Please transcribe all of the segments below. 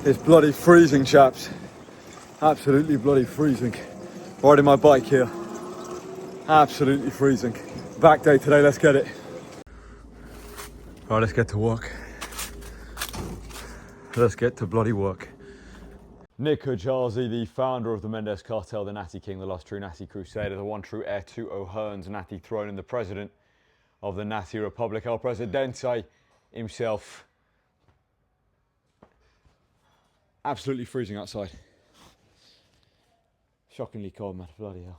It's bloody freezing, chaps. Absolutely bloody freezing. Riding my bike here. Absolutely freezing. Back day today, let's get it. Right, let's get to work. Let's get to bloody work. Nick Hajazi, the founder of the Mendes Cartel, the Natty King, the last true Natty Crusader, the one true heir to O'Hearn's Natty throne, and the president of the Natty Republic, El Presidente himself. Absolutely freezing outside. Shockingly cold, man. Bloody hell.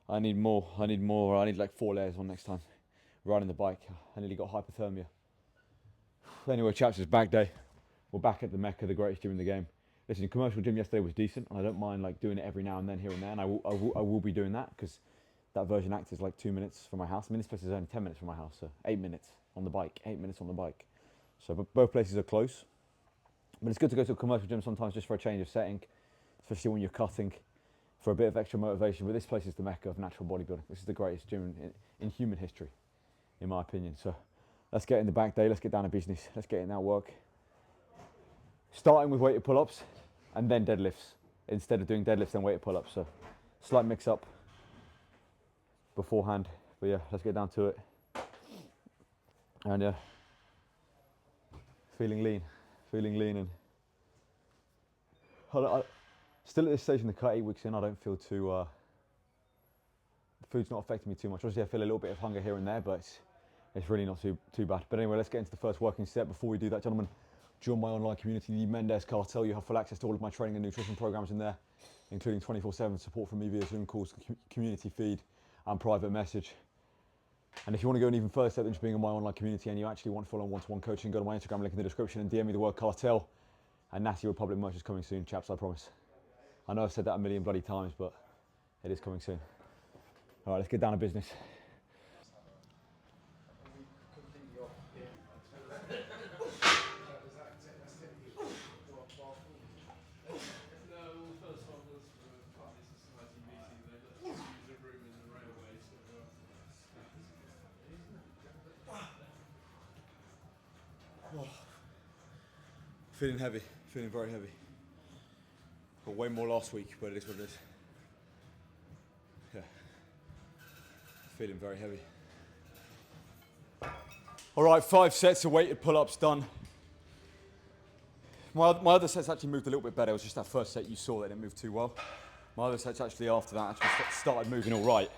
I need more. I need like 4 layers on next time. Riding the bike. I nearly got hypothermia. Anyway, chaps, it's back day. We're back at the Mecca, the greatest gym in the game. Listen, commercial gym yesterday was decent, and I don't mind like doing it every now and then, here and there, and I will be doing that, because that Virgin Act is like 2 minutes from my house. I mean, this place is only 10 minutes from my house, so 8 minutes on the bike. 8 minutes on the bike. So both places are close. But it's good to go to a commercial gym sometimes just for a change of setting, especially when you're cutting, for a bit of extra motivation. But this place is the Mecca of natural bodybuilding. This is the greatest gym in human history, in my opinion. So let's get in the back day. Let's get down to business. Let's get in that work. Starting with weighted pull-ups and then deadlifts, instead of doing deadlifts and weighted pull-ups. So slight mix up beforehand. But yeah, let's get down to it. And yeah, feeling lean and still at this stage in the cut, 8 weeks in, I don't feel too, the food's not affecting me too much. Obviously I feel a little bit of hunger here and there, but it's really not too bad. But anyway, let's get into the first working set. Before we do that, gentlemen, join my online community, the Mendes Cartel. You have full access to all of my training and nutrition programs in there, including 24/7 support from me via Zoom calls, community feed and private message. And if you want to go an even further step than just being in my online community, and you actually want full-on one-to-one coaching, go to my Instagram link in the description and DM me the word cartel. And Natty Republic merch is coming soon, chaps, I promise. I know I've said that a million bloody times, but it is coming soon. All right, let's get down to business. Feeling heavy, feeling very heavy. Got way more last week, but it is what it is. Yeah, feeling very heavy. All right, 5 sets of weighted pull-ups done. My other sets actually moved a little bit better. It was just that first set you saw that didn't move too well. My other sets actually after that actually started moving all right.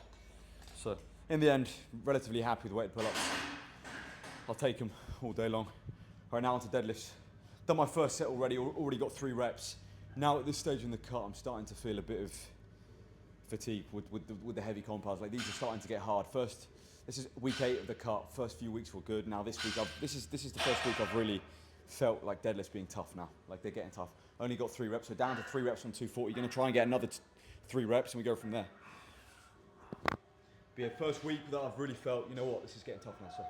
So in the end, relatively happy with weighted pull-ups. I'll take them all day long. Right, now onto deadlifts. Done my first set already got 3 reps. Now at this stage in the cut, I'm starting to feel a bit of fatigue with the heavy compounds. Like, these are starting to get hard. This is week 8 of the cut. First few weeks were good. Now this week, this is the first week I've really felt like deadlifts being tough now. Like, they're getting tough. Only got 3 reps, so down to 3 reps on 240. You're gonna try and get another 3 reps and we go from there. But yeah, first week that I've really felt, you know what, this is getting tough now, so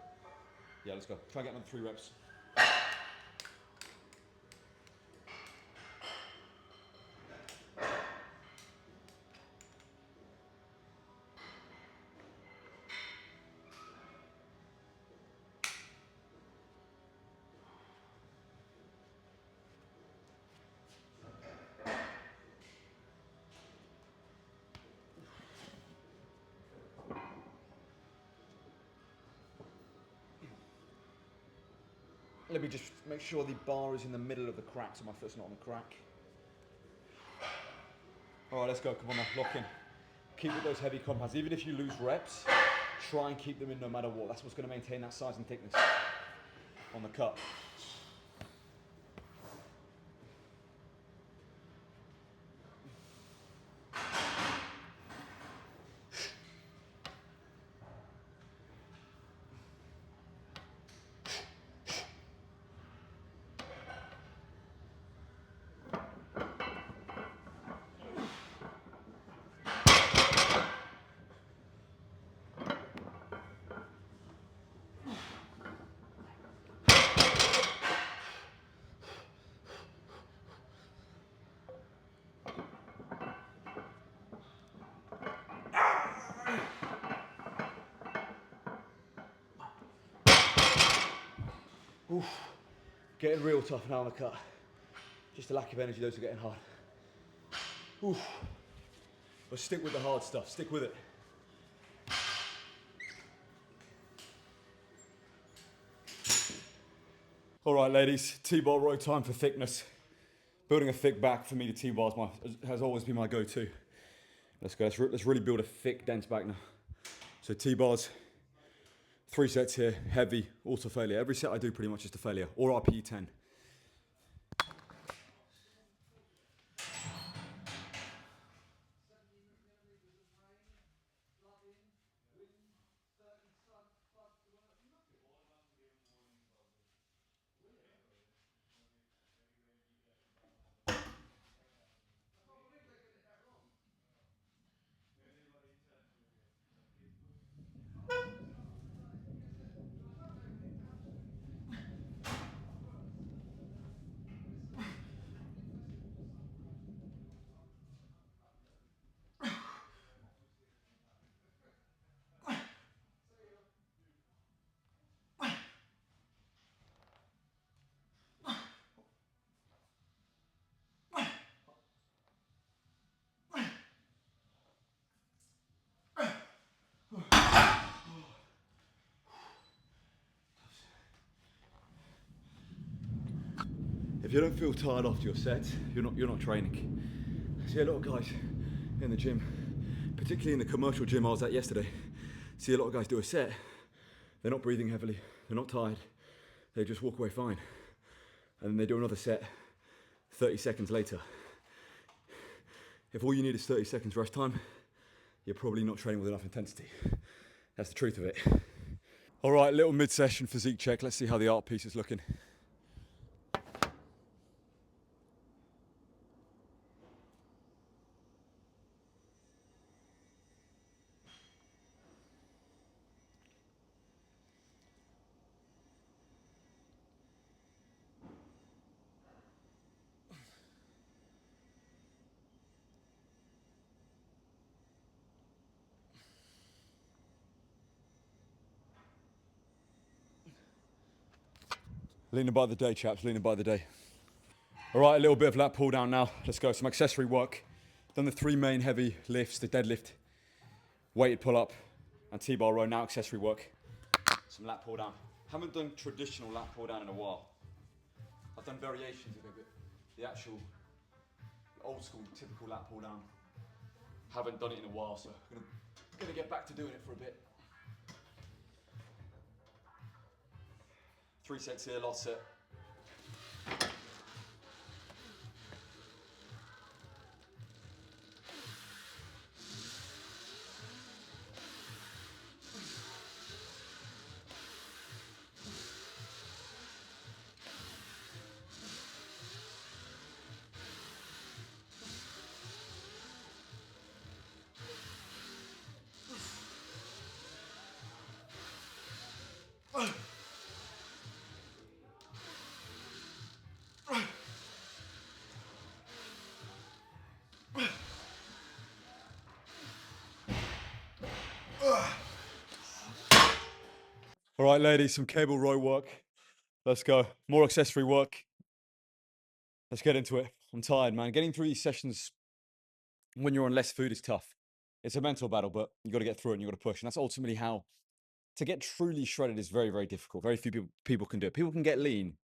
yeah, let's go. Try and get another 3 reps. Let me just make sure the bar is in the middle of the crack so my foot's not on the crack. All right, let's go, come on now, lock in. Keep with those heavy compounds. Even if you lose reps, try and keep them in no matter what. That's what's gonna maintain that size and thickness on the cut. Oof, getting real tough now on the cut. Just a lack of energy, those are getting hard. Oof. But stick with the hard stuff, stick with it. All right, ladies, T-bar row time for thickness. Building a thick back for me, the T-bar has always been my go-to. Let's go, let's really build a thick, dense back now. So T-bars, 3 sets here, heavy, auto failure. Every set I do pretty much is a failure, or RPE 10. If you don't feel tired after your set, you're not training. I see a lot of guys in the gym, particularly in the commercial gym I was at yesterday. See a lot of guys do a set, they're not breathing heavily, they're not tired, they just walk away fine. And then they do another set 30 seconds later. If all you need is 30 seconds rest time, you're probably not training with enough intensity. That's the truth of it. All right, little mid-session physique check. Let's see how the art piece is looking. Leaning by the day, chaps, leaning by the day. All right, a little bit of lat pull down now. Let's go, some accessory work. Done the 3 main heavy lifts, the deadlift, weighted pull up, and T-bar row, now accessory work. Some lat pull down. Haven't done traditional lat pull down in a while. I've done variations of it, but the actual old school, typical lat pull down, haven't done it in a while, so I'm gonna get back to doing it for a bit. 3 sets here, last set. All right, ladies, some cable row work. Let's go. More accessory work. Let's get into it. I'm tired, man. Getting through these sessions when you're on less food is tough. It's a mental battle, but you got to get through it and you got to push. And that's ultimately how to get truly shredded is very, very difficult. Very few people can do it. People can get lean,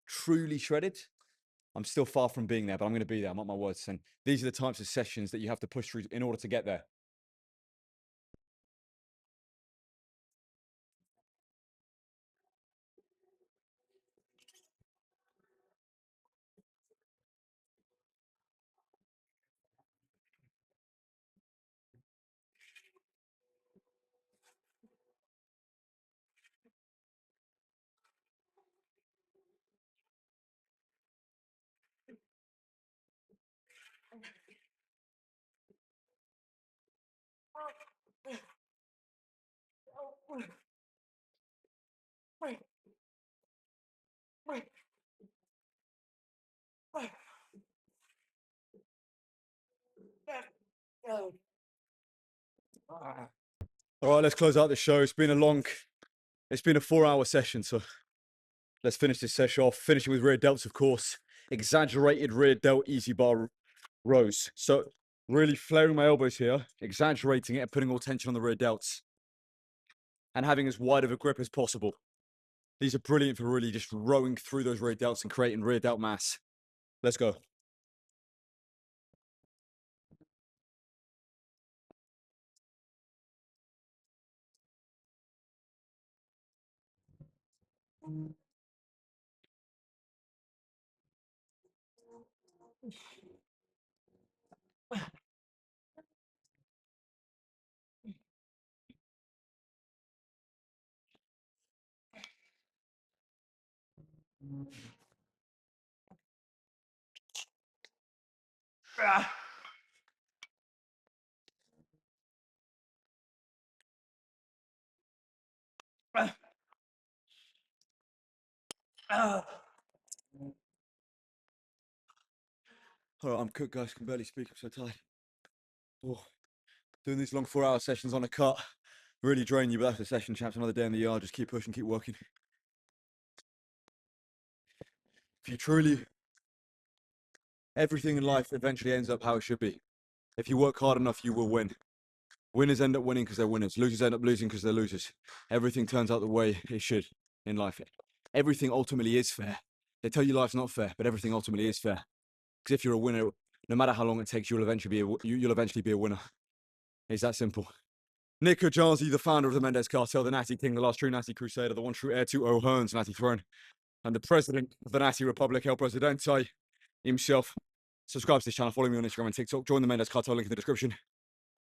truly shredded. I'm still far from being there, but I'm going to be there. I'm on my words. And these are the types of sessions that you have to push through in order to get there. All right, let's close out the show. It's been a 4-hour session. So let's finish this session off, finishing with rear delts, of course. exaggerated rear delt easy bar rows. So really flaring my elbows here, exaggerating it and putting all tension on the rear delts and having as wide of a grip as possible. These are brilliant for really just rowing through those rear delts and creating rear delt mass. Let's go. All right, I'm cooked, guys. Can barely speak. I'm so tired. Oh, doing these long 4-hour sessions on a cut really drain you, but that's the session, chaps. Another day in the yard. Just keep pushing, keep working. If you truly, everything in life eventually ends up how it should be. If you work hard enough, you will win. Winners end up winning because they're winners. Losers end up losing because they're losers. Everything turns out the way it should in life. Everything ultimately is fair. They tell you life's not fair, but everything ultimately is fair. Because if you're a winner, no matter how long it takes, you'll eventually be a winner. It's that simple. Nick Ojazi, the founder of the Mendez Cartel, the Natty King, the last true Natty Crusader, the one true heir to O'Hearn's Natty Throne, and the president of the Natty Republic, El Presidente himself. Subscribe to this channel, follow me on Instagram and TikTok, join the Mendez Cartel, link in the description.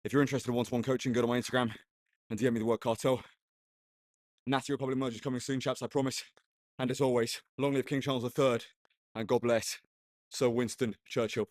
If you're interested in one-to-one coaching, go to my Instagram and DM me the word cartel. Natty Republic merge is coming soon, chaps, I promise. And as always, long live King Charles III, and God bless Sir Winston Churchill.